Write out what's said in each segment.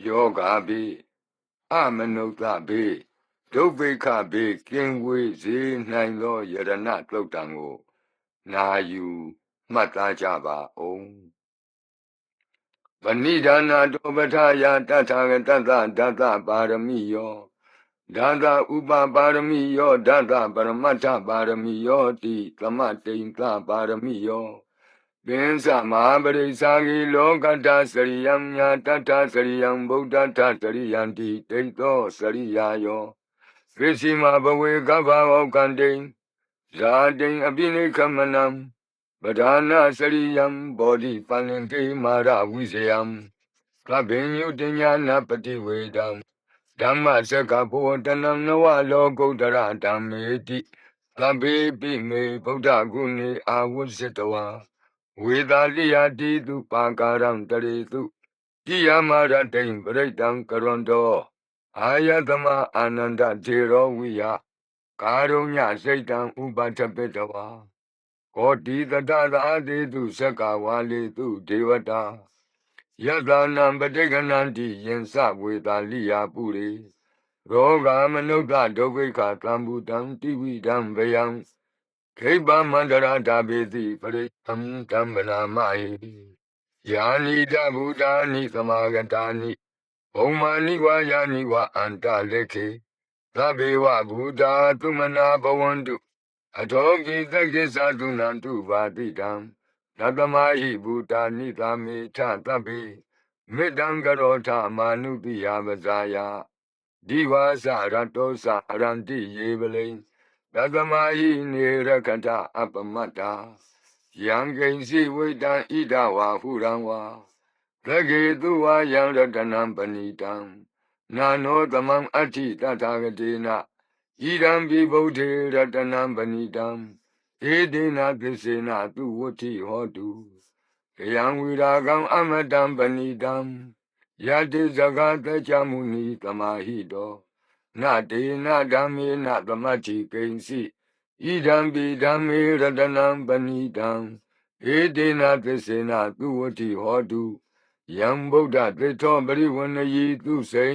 ယောဂဘေးအမနုဿဘေးဒုဗ္ဗေခဘေးကင်းဝေးစေနိုင်သောယရဏတုတ်တံကိုနာယူမှတ်သားကြပါအောင်ဗဏိဒါနာတောပဋ္ဌာယတထာဂတတဒတပါရမိယောဒသဥပပါရမိယောဒသပရမတ္ထပါရမိယောတိသမတိန်သပါရမိယောပင်စမဟာပရိစ္ဆာဂိလောကတ္တစရိယံညာတတ္ထစရိယံဗုဒ္ဓတ္ထစရိယံတိတိတ်သောစရိယာယောသစ္စီမဘဝေကဗ္ဗဝကန္တိဇာတိအပိနိခမနံပဒာနာစရိယံဘောဓိပန္နံကေမာရဝိဇယံသဗ္ဗညုတညာနာပတိဝေဒံဓမ္မစကဘောတနံနဝလောကုတ္တရဓမ္မေတိသဗ္ဗေပိမေဗုဒ္ဓဂုဏေအာဝုဇ္ဇတဝါဝေသာလိယတိတုပါကာရံတရေတုတိယမရတိံပရိတံကရွန်တောအာယတမအာနန္ဒဒေရောဝိယကာရုညစိတ်တံဥပထပိတဝါကောတိတတသာတေတုသက္ကဝါလေတုဒေဝတာယတနံပဋိက္ခဏန္တိယင်္စဝေသာလိယပုရိရောဂမနုဿဒုဗ္ဗေခသံဘူတံတိဝိဒံဗယံခိဗ္ဗမန္တရာဓာပေတိပရိသံဓမ္မနာမဟိယာနိတဗုဒ္ဓာနိသမာဂတာနိဘုံမာနိဝါယာနိဝအန္တလေခေသဗ္ဗေဝဗုဒ္ဓသုမနာဘဝန္တုအထောကိသက္ကိသသုနန္တုပါတိတံသတ္တမဟိဗုဒ္ဓနိသမေထသဗ္ဗေမေတ္တံကရောထမာနုတိယပဇာယဒီဝါစရတောစအရန္တိယေပလိသတ္တမဟိနေရကထအပမတ္တာယံကိဉ္စီဝိတံဣဒဝါဟုရံဝါသကေတုဝါယံရတနံပဏိတံနာနောသမံအဋ္ဌိတထာဂတေနဣဒံပိဗုဒ္ဓေရတနံပဏိတံဧတေနသစ္စေနသူဝဋ္ဌိဟောတုခယံဝိရာဂံအမတံပဏိတံယတိဇဂတကြမုနိသမာဟိတောနတေနဓမ္မေနသမတ္ထိကိဉ္စီဣဒံပိဓမ္မေရတနံပဏိတံဧတေနသစ္စေနသူဝဋ္ဌိဟောတုယံဗုဒ္ဓသစ္ထောပရိဝဏယိသူစိံ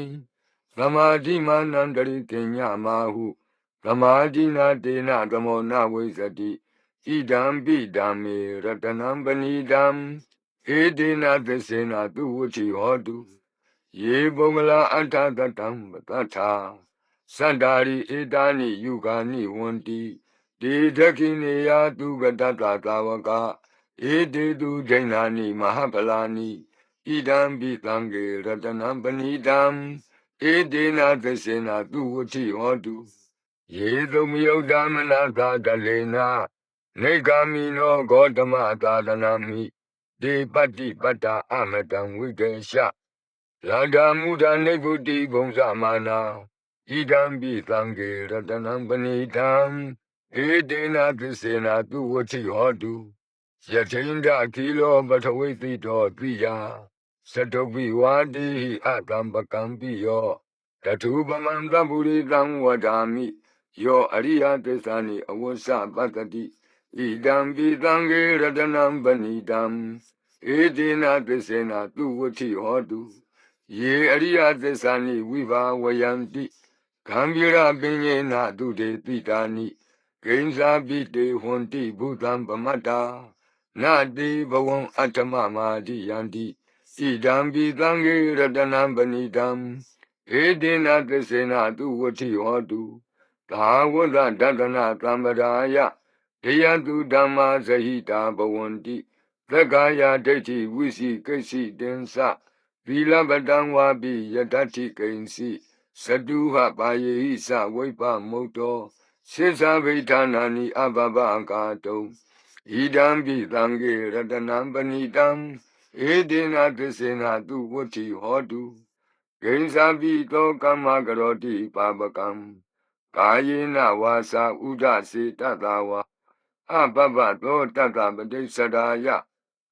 သမာဓိမာနန္တရိကိညမာဟုသမာဓိနာတေနသမောနဝိဇ္ဇတိဣဒံပိဓမ္မေရတနံပဏိတံဧတေနသစ္စေနသူဝဋ္ဌိဟောတုယေပုဂ္ဂလာအဋ္ဌတတံပတ္ထာသန္တာရိဧတာနိယုဂာနိဝန္တိတေဒခိနေယတုဂတတသာဝကဧတေတုဒိဏာနိမဟာဖလာနိဣဒံပိသံဃေရတနံပဏိတံဧတေနသစ္စေနသူဝဋ္ဌိဟောတုယေသုမယုတ်တမနသာတလေနာနေဂာမိနောဂေါတမသာသနာမိဒေပတ္တိပတ္တာအမတံဝိကေရှလာဒာမုဒာနေဗုတိဘုံဇမာနာဣဒံပိသံဃေရတနံပဏိတံဧတေနသစ္စေနသူဝဋ္ဌိဟောတုယထိန္ဒခိလောပထဝိတိတောတိယသတုပိဝါတိဟိအတံပကံပိယောတထုပမံသဗ္ဗုရိတံဝဒာမိယောအရိယသစ္စာနိအဝစ္စပတ္တိဣဒံပိသံဃေရတနံပဏိတံဧတေနသစ္စေနသူဝဋ္ဌိဟောတုယေအရိယသစ္စာနိဝိဘာဝယန္တိဂံဗီရပညေနတုတေတိတာနိကိဉ္စာပိတေဟွန်တိဘုသံပမတ္တာနာတိဘဝံအတ္တမမာတိယန္တိဣဒံပိသံဃေရတနံပဏိတံဧတေနသစ္စေနသူဝဋ္ဌိဟောတုသာဝတ္တဒတနာသံဗရာယဒေယတုဓမ္မာဇဟိတာဘဝန္တိသက္ကာယဒိဋ္ဌိဝိစီကိစ္စိတင်္စသီလပတံဝါပိယတ္ထိကိဉ္စီသတုဟပါယေဟိသဝိပ္ပမုတ်တောစေသဗိဌာနာနိအဘဘကာတုံဣဒံပိသံဃေရတနံပဏိတံဧတေနသစ္စေနသူဝဋ္ဌိဟောတုကိဉ္စာပိတောကမ္မကရောတိပါပကံကာယေနဝါစာဥဒစေတတဝါအဘဘသောတတပတိစ္ဆရာယ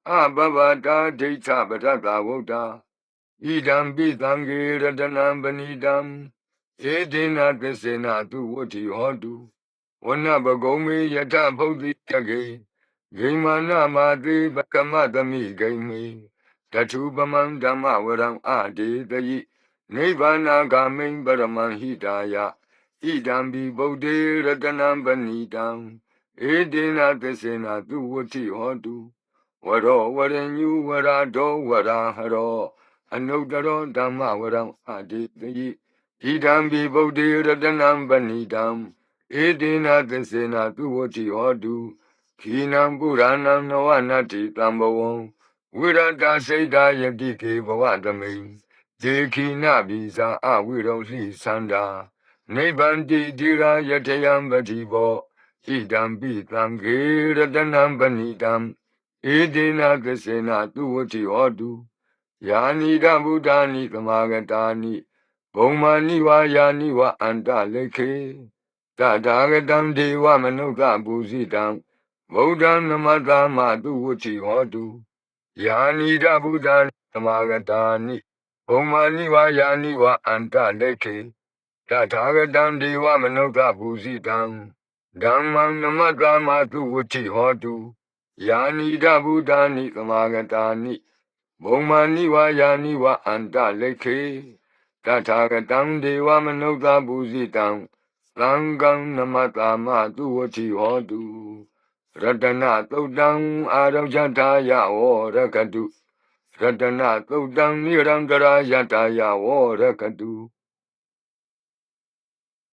အဘဘတာဒိဋ္ဌပတတဝုဒ္ဓဣဒံပိသံဃေရတနံပဏိတံဧတေနသစ္စေနသူဝဋ္ဌိဟောတုဝနပဂုံမေယထဖုတ်တိတကေဂိမာနမာတိပကမတမိဂိမေ တထုပမံဓမ္မဝရံအဒေတယိနိဗ္ဗာနာဂမိံပရမံဟိတာယဣဒံဘိဗုဒ္ဓေရတနံပဏိတံဧတေနသစ္စေနသူဝတိဟောတုဝရောဝရညုဝရဒောဝရဟရောအနုတ္တရောဓမ္မဝရံအဒေတယိဣဒံဘိဗုဒ္ဓေရတနံပဏိတံဧတေနသစ္စေနသူဝတိဟောတုခိနံပုရဏံနဝနတ္တိတံဘဝံဝိရတစိတ်တာယတိကေဘဝတမိန်ဒေခိနဘိဇာအဝိရုံဟိသန္တာနိဗ္ဗန္တိတိရာယတယံပတိဘောဣဒံပိသံဃေရတနံပဏိတံဧတေနသစ္စေနသူဝတိဟောတုယာနိဒဗုဒ္ဓာနိသမာဂတာနိဘုံမာနိဝါယာနိဝအန္တလေခေတထာဂတံဒေဝမနုဿပုစိတံဗုဒ္ဓံနမတ္တမသူဝတိဟောတုယာနိဒဗုဒ္ဓာနိသမာဂတာနိဘုံမာနိဝါယာနိဝအန္တလေခေတထာဂတံဒေဝမနုဿပုစိတံဓမ္မံနမတ္တမသူဝတိဟောတုယာနိဒဗုဒ္ဓာနိသမာဂတာနိဘုံမာနိဝါယာနိဝအန္တလေခေတထာဂတံဒေဝမနုဿပုစိတံသံဃံနမတ္တမသူဝတိဟောတုရတနာသုတ်တံအာရောဇထာယဝရကတုရတနာသုတ်တံနိရံတရာယတာယဝရကတု